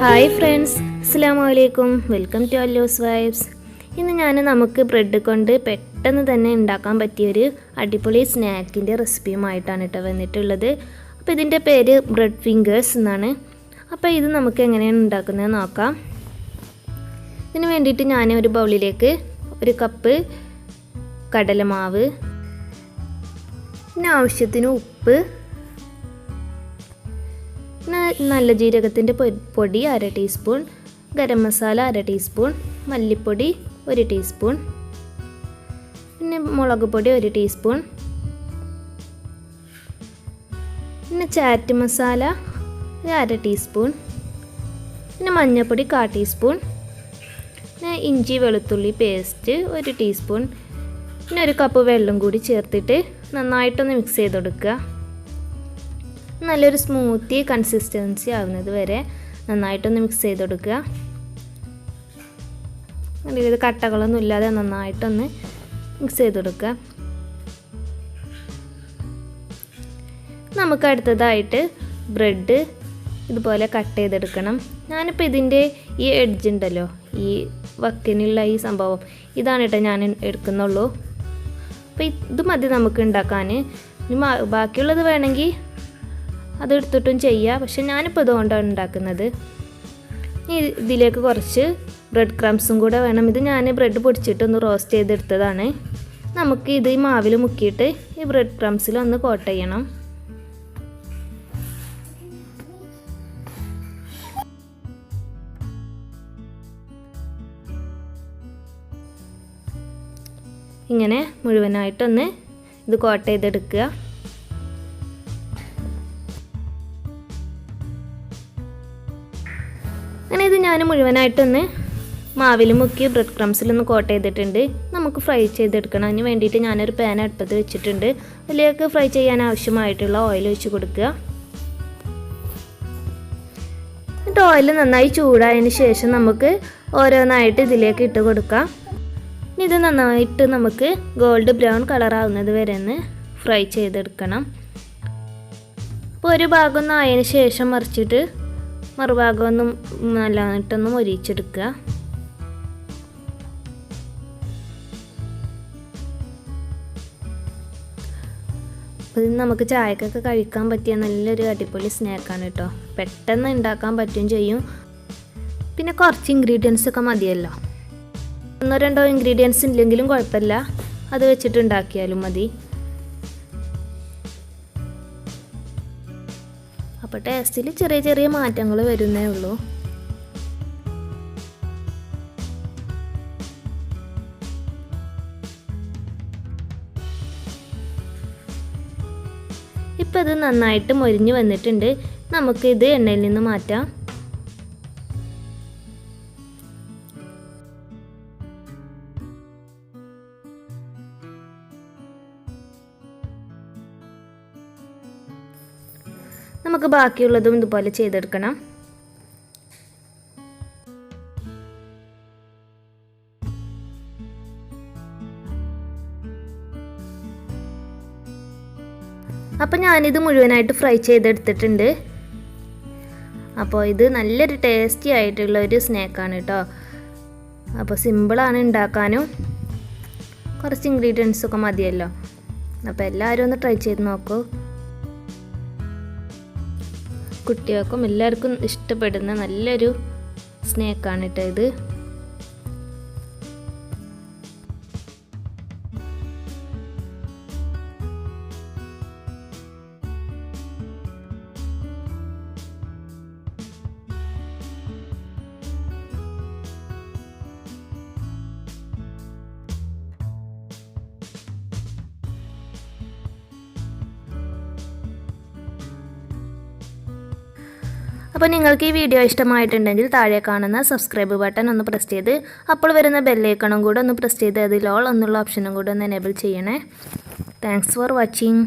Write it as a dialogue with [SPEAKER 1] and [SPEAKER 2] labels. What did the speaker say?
[SPEAKER 1] Hi friends, അസ്സലാമു അലൈക്കും. Welcome to Allu's vibes. ഇന്ന് നമുക്ക് ബ്രെഡ് കൊണ്ട് പെട്ടെന്ന് തന്നെ ഉണ്ടാക്കാൻ പറ്റിയൊരു അടിപൊളി സ്നാക്കിൻ്റെ റെസിപ്പിയുമായിട്ടാണ് വന്നിട്ടുള്ളത്. അപ്പോൾ ഇതിൻ്റെ പേര് ബ്രെഡ് ഫിംഗേഴ്സ് എന്നാണ്. അപ്പോൾ ഇത് നമുക്ക് എങ്ങനെയാണ് ഉണ്ടാക്കുന്നത് നോക്കാം. ഇതിന് വേണ്ടിയിട്ട് ഞാൻ ഒരു ബൗളിലേക്ക് 1 കപ്പ് കടലമാവ്, പിന്നെ ആവശ്യത്തിന് ഉപ്പ്, നല്ല ജീരകത്തിൻ്റെ പൊടി 1/2 ടീസ്പൂൺ, ഗരം മസാല 1/2 ടീസ്പൂൺ, മല്ലിപ്പൊടി 1 ടീസ്പൂൺ, പിന്നെ മുളക് പൊടി 1 ടീസ്പൂൺ, പിന്നെ ചാറ്റ് മസാല 1/2 ടീസ്പൂൺ, പിന്നെ മഞ്ഞൾപ്പൊടി 1/4 ടീസ്പൂൺ, പിന്നെ ഇഞ്ചി വെളുത്തുള്ളി പേസ്റ്റ് 1 ടീസ്പൂൺ, പിന്നെ 1 കപ്പ് വെള്ളം കൂടി ചേർത്തിട്ട് നന്നായിട്ടൊന്ന് മിക്സ് ചെയ്ത് കൊടുക്കുക. നല്ലൊരു സ്മൂത്തി കൺസിസ്റ്റൻസി ആവുന്നത് വരെ നന്നായിട്ടൊന്ന് മിക്സ് ചെയ്ത് കൊടുക്കുക. ഇത് കട്ടകളൊന്നും ഇല്ലാതെ നന്നായിട്ടൊന്ന് മിക്സ് ചെയ്ത് കൊടുക്കുക. നമുക്ക് അടുത്തതായിട്ട് ബ്രെഡ് ഇതുപോലെ കട്ട് ചെയ്തെടുക്കണം. ഞാനിപ്പോൾ ഇതിൻ്റെ ഈ എഡ്ജ് ഉണ്ടല്ലോ, ഈ വക്കിനുള്ള ഈ സംഭവം ഇതാണ് കേട്ടോ ഞാൻ എടുക്കുന്നുള്ളൂ. അപ്പോൾ ഇത് മതി നമുക്ക് ഉണ്ടാക്കാൻ. ഇനി ബാക്കിയുള്ളത് വേണമെങ്കിൽ അതെടുത്തിട്ടും ചെയ്യാം, പക്ഷെ ഞാനിപ്പോൾ ഇതുകൊണ്ടാണ് ഉണ്ടാക്കുന്നത്. ഇതിലേക്ക് കുറച്ച് ബ്രെഡ് ക്രംസും കൂടെ വേണം. ഇത് ഞാൻ ബ്രെഡ് പൊടിച്ചിട്ടൊന്ന് റോസ്റ്റ് ചെയ്തെടുത്തതാണ്. നമുക്ക് ഇത് ഈ മാവിൽ മുക്കിയിട്ട് ഈ ബ്രെഡ് ക്രംസിൽ ഒന്ന് കോട്ട് ചെയ്യണം. ഇങ്ങനെ മുഴുവനായിട്ടൊന്ന് ഇത് കോട്ട് ചെയ്തെടുക്കുക. അങ്ങനെ ഇത് ഞാൻ മുഴുവനായിട്ടൊന്ന് മാവിൽ മുക്കി ബ്രെഡ് ക്രംസിലൊന്ന് കോട്ട് ചെയ്തിട്ടുണ്ട്. നമുക്ക് ഫ്രൈ ചെയ്തെടുക്കണം. അതിന് വേണ്ടിയിട്ട് ഞാനൊരു പാൻ അടുപ്പത്ത് വെച്ചിട്ടുണ്ട്. അതിലേക്ക് ഫ്രൈ ചെയ്യാൻ ആവശ്യമായിട്ടുള്ള ഓയിൽ ഒഴിച്ച് കൊടുക്കുക. എന്നിട്ട് ഓയിൽ നന്നായി ചൂടായതിന് ശേഷം നമുക്ക് ഓരോന്നായിട്ട് ഇതിലേക്ക് ഇട്ട് കൊടുക്കാം. ഇത് നന്നായിട്ട് നമുക്ക് ഗോൾഡ് ബ്രൗൺ കളറാവുന്നത് വരെ ഒന്ന് ഫ്രൈ ചെയ്തെടുക്കണം. അപ്പോൾ ഒരു ഭാഗം ഒന്ന് ആയതിന് ശേഷം മറിച്ചിട്ട് മറുഭാഗം ഒന്നും നല്ലതായിട്ടൊന്ന് മൊരിച്ചെടുക്കുക. അപ്പോൾ ഇത് നമുക്ക് ചായക്കൊക്കെ കഴിക്കാൻ പറ്റിയ നല്ലൊരു അടിപൊളി സ്നാക്കാണ് കേട്ടോ. പെട്ടെന്ന് ഉണ്ടാക്കാൻ പറ്റുകയും ചെയ്യും. പിന്നെ കുറച്ച് ഇൻഗ്രീഡിയൻസ് ഒക്കെ മതിയല്ലോ. 1-2 ഇൻഗ്രീഡിയൻസ് ഇല്ലെങ്കിലും കുഴപ്പമില്ല, അത് വെച്ചിട്ട് ഉണ്ടാക്കിയാലും മതി. അപ്പോൾ ടേസ്റ്റിൽ ചെറിയ ചെറിയ മാറ്റങ്ങൾ വരുന്നേ ഉള്ളൂ. ഇപ്പോൾ ഇത് നന്നായിട്ട് മൊരിഞ്ഞ് വന്നിട്ടുണ്ട്. നമുക്കിത് എണ്ണയിൽ നിന്ന് മാറ്റാം. നമുക്ക് ബാക്കിയുള്ളതും ഇതുപോലെ ചെയ്തെടുക്കണം. അപ്പോൾ ഞാനിത് മുഴുവനായിട്ട് ഫ്രൈ ചെയ്തെടുത്തിട്ടുണ്ട്. അപ്പോൾ ഇത് നല്ലൊരു ടേസ്റ്റി ആയിട്ടുള്ള ഒരു സ്നാക്കാണ് കേട്ടോ. അപ്പോൾ സിമ്പിളാണ് ഉണ്ടാക്കാനും, കുറച്ച് ഇൻഗ്രീഡിയൻസൊക്കെ മതിയല്ലോ. അപ്പോൾ എല്ലാവരും ഒന്ന് ട്രൈ ചെയ്ത് നോക്കൂ. കുട്ടികൾക്കും എല്ലാവർക്കും ഇഷ്ടപ്പെടുന്ന നല്ലൊരു സ്നാക്കാണ് കേട്ടോ ഇത്. അപ്പോൾ നിങ്ങൾക്ക് ഈ വീഡിയോ ഇഷ്ടമായിട്ടുണ്ടെങ്കിൽ താഴെ കാണുന്ന സബ്സ്ക്രൈബ് ബട്ടൺ ഒന്ന് പ്രസ് ചെയ്ത് അപ്പോൾ വരുന്ന ബെല്ലൈക്കണും കൂടെ ഒന്ന് പ്രസ് ചെയ്ത് അതിൽ ഓൾ എന്നുള്ള ഓപ്ഷനും കൂടെ ഒന്ന് എനേബിൾ ചെയ്യണേ. Thanks for watching.